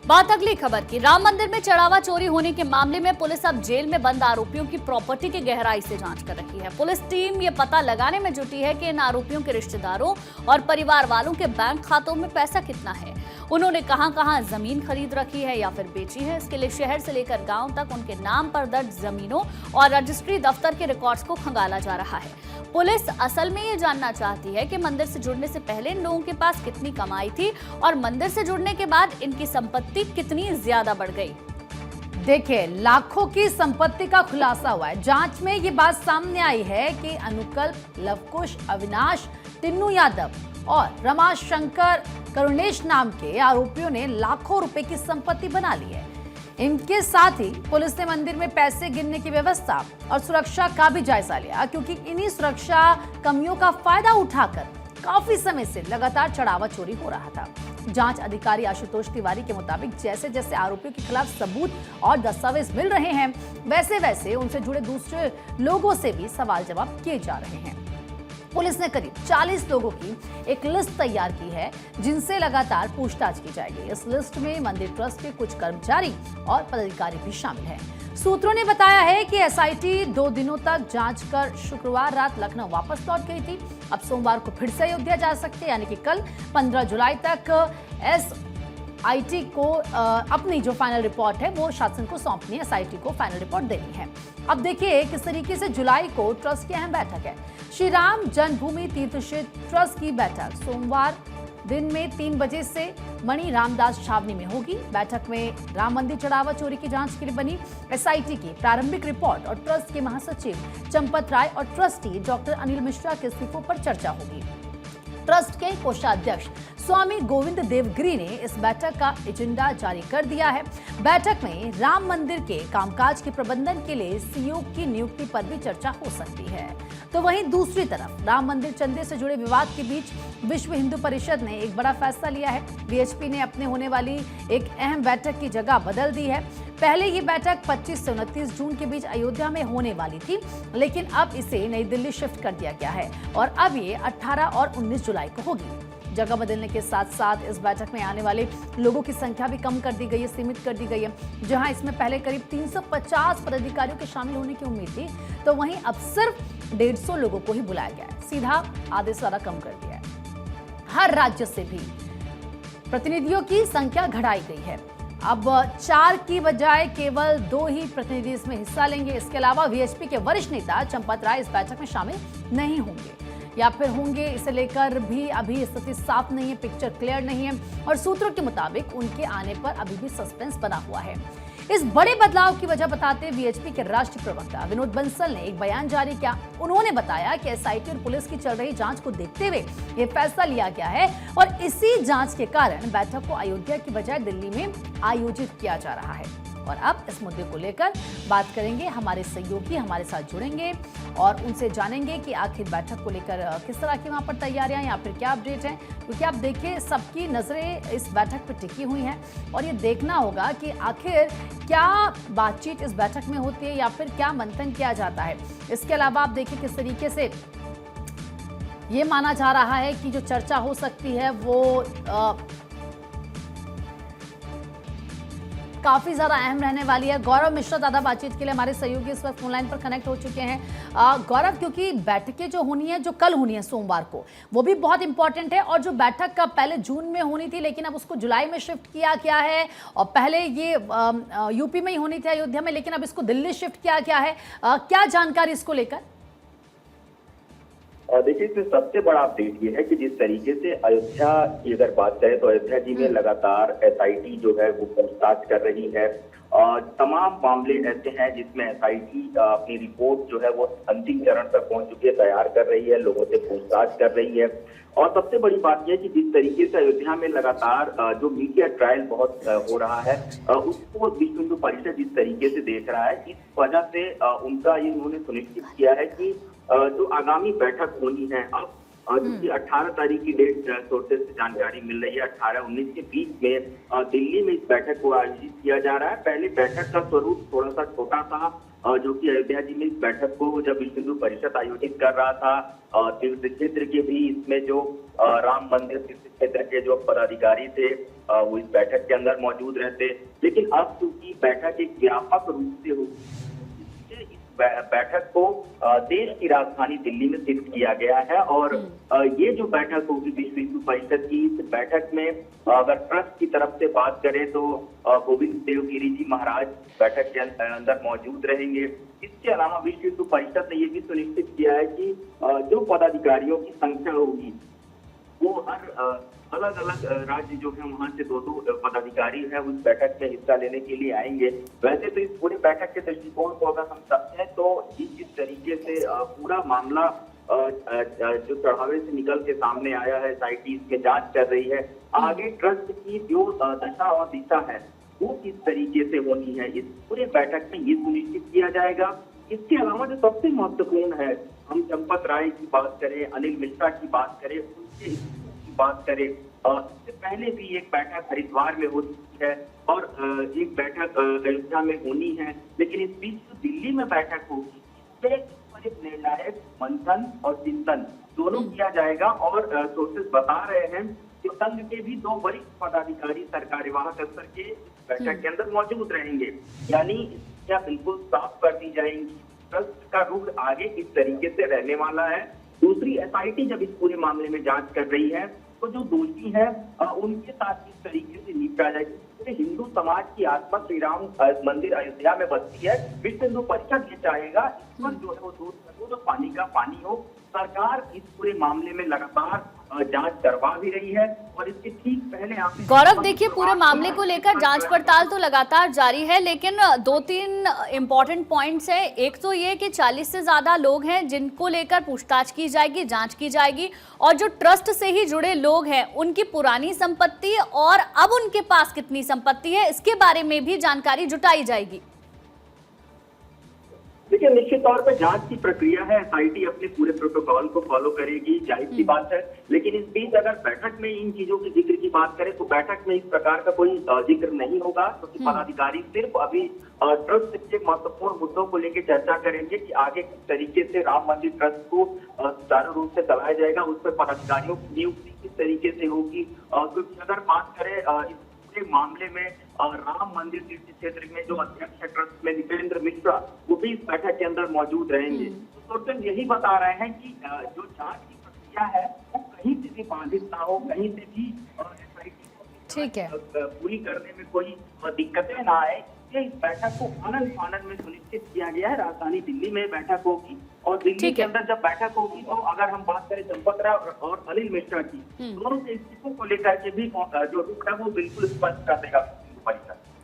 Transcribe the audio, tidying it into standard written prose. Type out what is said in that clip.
बात अगली खबर की। राम मंदिर में चढ़ावा चोरी होने के मामले में पुलिस अब जेल में बंद आरोपियों की प्रॉपर्टी की गहराई से जांच कर रही है। पुलिस टीम ये पता लगाने में जुटी है कि इन आरोपियों के रिश्तेदारों और परिवार वालों के बैंक खातों में पैसा कितना है, उन्होंने कहां-कहां जमीन खरीद रखी है या फिर बेची है। इसके लिए शहर से लेकर गांव तक उनके नाम पर दर्ज जमीनों और रजिस्ट्री दफ्तर के रिकॉर्ड्स को खंगाला जा रहा है। पुलिस असल में ये जानना चाहती है कि मंदिर से जुड़ने से पहले इन लोगों के पास कितनी कमाई थी और मंदिर से जुड़ने के बाद इनकी संपत्ति कितनी ज्यादा बढ़ गई। देखिए, लाखों की संपत्ति का खुलासा हुआ है। जांच में ये बात सामने आई है कि अनुकल्प, लवकुश, अविनाश, टिन्नू यादव और रमाशंकर करुणेश नाम के आरोपियों ने लाखों रुपए की संपत्ति बना ली है। इनके साथ ही पुलिस ने मंदिर में पैसे गिनने की व्यवस्था और सुरक्षा का भी जायजा लिया, क्योंकि इन्हीं सुरक्षा कमियों का फायदा उठाकर काफी समय से लगातार चढ़ावा चोरी हो रहा था। जांच अधिकारी आशुतोष तिवारी के मुताबिक जैसे जैसे आरोपियों के खिलाफ सबूत और दस्तावेज मिल रहे हैं, वैसे वैसे उनसे जुड़े दूसरे लोगों से भी सवाल जवाब किए जा रहे हैं। पुलिस ने करीब 40 लोगों की एक लिस्ट तैयार की है, जिनसे लगातार पूछताछ की जाएगी। इस लिस्ट में मंदिर ट्रस्ट के कुछ कर्मचारी और पदाधिकारी भी शामिल हैं। सूत्रों ने बताया है कि एसआईटी 2 दिनों तक जांच कर शुक्रवार रात लखनऊ वापस लौट गई थी। अब सोमवार को फिर से अयोध्या जा सकते हैं, यानी कि कल 15 जुलाई तक एसआईटी को अपनी जो फाइनल रिपोर्ट है वो शासन को सौंपनी है। एसआईटी को फाइनल रिपोर्ट देनी है। अब देखिए किस तरीके से जुलाई को ट्रस्ट की अहम बैठक है। श्री राम जन्मभूमि तीर्थ क्षेत्र ट्रस्ट की बैठक सोमवार दिन में 3 बजे से मणि रामदास छावनी में होगी। बैठक में राम मंदिर चढ़ावा चोरी की जांच के लिए बनी एसआईटी की प्रारंभिक रिपोर्ट और ट्रस्ट के महासचिव चंपत राय और ट्रस्टी डॉक्टर अनिल मिश्रा के इस्तीफों पर चर्चा होगी। ट्रस्ट के कोषाध्यक्ष स्वामी गोविंद देवगिरी ने इस बैठक का एजेंडा जारी कर दिया है। बैठक में राम मंदिर के कामकाज के प्रबंधन के लिए सीईओ की नियुक्ति पर भी चर्चा हो सकती है। तो वहीं दूसरी तरफ राम मंदिर चंदे से जुड़े विवाद के बीच विश्व हिंदू परिषद ने एक बड़ा फैसला लिया है। वीएचपी ने अपने होने वाली एक अहम बैठक की जगह बदल दी है। पहले ये बैठक 25 से 29 जून के बीच अयोध्या में होने वाली थी, लेकिन अब इसे नई दिल्ली शिफ्ट कर दिया गया है और अब ये 18 और 19 जुलाई को होगी। जगह बदलने के साथ साथ इस बैठक में आने वाले लोगों की संख्या भी कम कर दी गई है, सीमित कर दी गई है। जहां इसमें पहले करीब 350 पदाधिकारियों के शामिल होने की उम्मीद थी, तो वहीं अब सिर्फ 150 लोगों को ही बुलाया गया है। सीधा आदेश वाला कम कर दिया है। हर राज्य से भी प्रतिनिधियों की संख्या घटाई गई है। अब 4 की बजाय केवल 2 ही प्रतिनिधि इसमें हिस्सा लेंगे। इसके अलावा वीएचपी के वरिष्ठ नेता चंपत राय इस बैठक में शामिल नहीं होंगे या फिर होंगे, इसे लेकर भी अभी स्थिति साफ नहीं है, पिक्चर क्लियर नहीं है और सूत्रों के मुताबिक उनके आने पर अभी भी सस्पेंस बना हुआ है। इस बड़े बदलाव की वजह बताते वीएचपी के राष्ट्रीय प्रवक्ता विनोद बंसल ने एक बयान जारी किया। उन्होंने बताया कि एसआईटी और पुलिस की चल रही जांच को देखते हुए ये फैसला लिया गया है और इसी जांच के कारण बैठक को अयोध्या की बजाय दिल्ली में आयोजित किया जा रहा है। और अब इस मुद्दे को लेकर बात करेंगे, हमारे सहयोगी हमारे साथ जुड़ेंगे और उनसे जानेंगे कि आखिर बैठक को लेकर किस तरह की वहां पर तैयारियां या फिर क्या अपडेट हैं। क्योंकि आप देखिए, सबकी नजरें इस बैठक पर टिकी हुई हैं और ये देखना होगा कि आखिर क्या बातचीत इस बैठक में होती है या फिर क्या मंथन किया जाता है। इसके अलावा आप देखिए किस तरीके से ये माना जा रहा है कि जो चर्चा हो सकती है वो काफी ज्यादा अहम रहने वाली है। गौरव मिश्रा ज्यादा बातचीत के लिए हमारे सहयोगी इस वक्त फोनलाइन पर कनेक्ट हो चुके हैं। गौरव, क्योंकि बैठकें जो होनी है, जो कल होनी है सोमवार को, वो भी बहुत इंपॉर्टेंट है और जो बैठक का पहले जून में होनी थी लेकिन अब उसको जुलाई में शिफ्ट किया गया है और पहले ये यूपी में ही होनी थी अयोध्या में, लेकिन अब इसको दिल्ली शिफ्ट किया गया है। क्या जानकारी इसको लेकर? देखिए, इसमें सबसे बड़ा अपडेट ये है कि जिस तरीके से अयोध्या की अगर बात करें तो अयोध्या जी में लगातार एसआईटी जो है वो पूछताछ कर रही है। तमाम मामले ऐसे हैं जिसमें एसआईटी अपनी रिपोर्ट जो है वो अंतिम चरण तक पहुंच चुकी है, तैयार कर रही है, लोगों से पूछताछ कर रही है। और सबसे बड़ी बात यह है कि जिस तरीके से अयोध्या में लगातार जो मीडिया ट्रायल बहुत हो रहा है, उसको विश्व हिंदू परिषद जिस तरीके से देख रहा है, इस वजह से उनका ये उन्होंने सुनिश्चित किया है कि जो आगामी बैठक होनी है अब जिसकी 18 तारीख की डेट सोर्सेज से जानकारी मिल रही है, 18-19 के बीच में दिल्ली में इस बैठक को आयोजित किया जा रहा है। पहले बैठक का स्वरूप थोड़ा सा छोटा सा जो कि अयोध्या जी में इस बैठक को जब विश्व हिंदू परिषद आयोजित कर रहा था, तीर्थ क्षेत्र के भी इसमें जो राम मंदिर तीर्थ क्षेत्र के जो पदाधिकारी थे वो इस बैठक के अंदर मौजूद रहते। लेकिन अब चूंकि बैठक एक व्यापक रूप से होगी, बैठक को देश की राजधानी दिल्ली में शिफ्ट किया गया है और ये जो बैठक होगी विश्व हिंदू परिषद की, इस बैठक में अगर ट्रस्ट की तरफ से बात करें तो गोविंद देवगिरी जी महाराज बैठक के अंदर मौजूद रहेंगे। इसके अलावा विश्व हिंदू परिषद ने ये भी सुनिश्चित किया है कि जो पदाधिकारियों की संख्या होगी वो हर अलग अलग राज्य जो है वहां से दो पदाधिकारी है उस बैठक में हिस्सा लेने के लिए आएंगे। वैसे तो इस पूरी बैठक के दृष्टिकोण को अगर हम समझें तो जिस तरीके से पूरा मामला जो चढ़ावे से निकल के सामने आया है, SIT इसमें जांच कर रही है, आगे ट्रस्ट की जो दशा और दिशा है वो किस तरीके से होनी है, इस पूरे बैठक में ये सुनिश्चित किया जाएगा। इसके अलावा जो सबसे महत्वपूर्ण है, हम चंपत राय की बात करें, अनिल मिश्रा की बात करें, उनके की बात करें, इससे पहले भी एक बैठक हरिद्वार में हो चुकी है और एक बैठक अयोध्या में होनी है, लेकिन इस बीच जो दिल्ली में बैठक होगी एक निर्णायक मंथन और चिंतन दोनों किया जाएगा। और सोर्सेस बता रहे हैं कि संघ के भी 2 वरिष्ठ पदाधिकारी सरकार्यवाहक स्तर के बैठक के अंदर मौजूद रहेंगे, यानी क्या बिल्कुल साफ कर दी जाएंगी ट्रस्ट का रुख आगे किस तरीके से रहने वाला है। दूसरी SIT जब इस पूरे मामले में जांच कर रही है तो जो दोषी है उनके साथ किस तरीके से निपटा जाएगी। पूरे हिंदू समाज की आत्मा श्री राम मंदिर अयोध्या में बसती है, विश्व हिंदू परिषद ये चाहेगा इस पर जो है वो दूर करो तो पानी का पानी हो। सरकार इस पूरे मामले में लगातार जांच करवा भी रही है और इसके ठीक पहले आप गौरव, देखिए पूरे मामले को लेकर जांच पड़ताल तो लगातार जारी है, लेकिन 2-3 इम्पोर्टेंट पॉइंट्स है। एक तो ये कि 40 से ज्यादा लोग हैं जिनको लेकर पूछताछ की जाएगी, जांच की जाएगी, और जो ट्रस्ट से ही जुड़े लोग हैं उनकी पुरानी संपत्ति और अब उनके पास कितनी संपत्ति है इसके बारे में भी जानकारी जुटाई जाएगी। देखिए, निश्चित तौर पर जांच की प्रक्रिया है, SIT अपने पूरे प्रोटोकॉल को फॉलो करेगी, जाहिर सी बात है। लेकिन इस बीच अगर बैठक में इन चीजों की जिक्र की बात करें तो बैठक में इस प्रकार का कोई जिक्र नहीं होगा, क्योंकि पदाधिकारी सिर्फ अभी ट्रस्ट के महत्वपूर्ण मुद्दों को लेकर चर्चा करेंगे कि आगे किस तरीके से राम मंदिर ट्रस्ट को सुचारू रूप से चलाया जाएगा, उस पर पदाधिकारियों की नियुक्ति किस तरीके से होगी। क्योंकि अगर बात करें इस पूरे मामले में राम मंदिर तीर्थ क्षेत्र में जो अध्यक्ष है ट्रस्ट में दीपेंद्र मिश्रा, वो भी इस बैठक के अंदर मौजूद रहेंगे। तो सोर्सेस यही बता रहे हैं कि जो जांच की प्रक्रिया है वो कहीं से भी बाधित ना हो, कहीं से भी ठीक है पूरी करने में कोई दिक्कतें ना आए। इस बैठक को आनंद फानंद में सुनिश्चित किया गया है। राजधानी दिल्ली में बैठक होगी और दिल्ली के अंदर जब बैठक होगी तो अगर हम बात करें चंपत राय और अनिल मिश्रा की, दोनों के इस्तीफों को लेकर के भी जो रुख है वो बिल्कुल स्पष्ट कर देगा।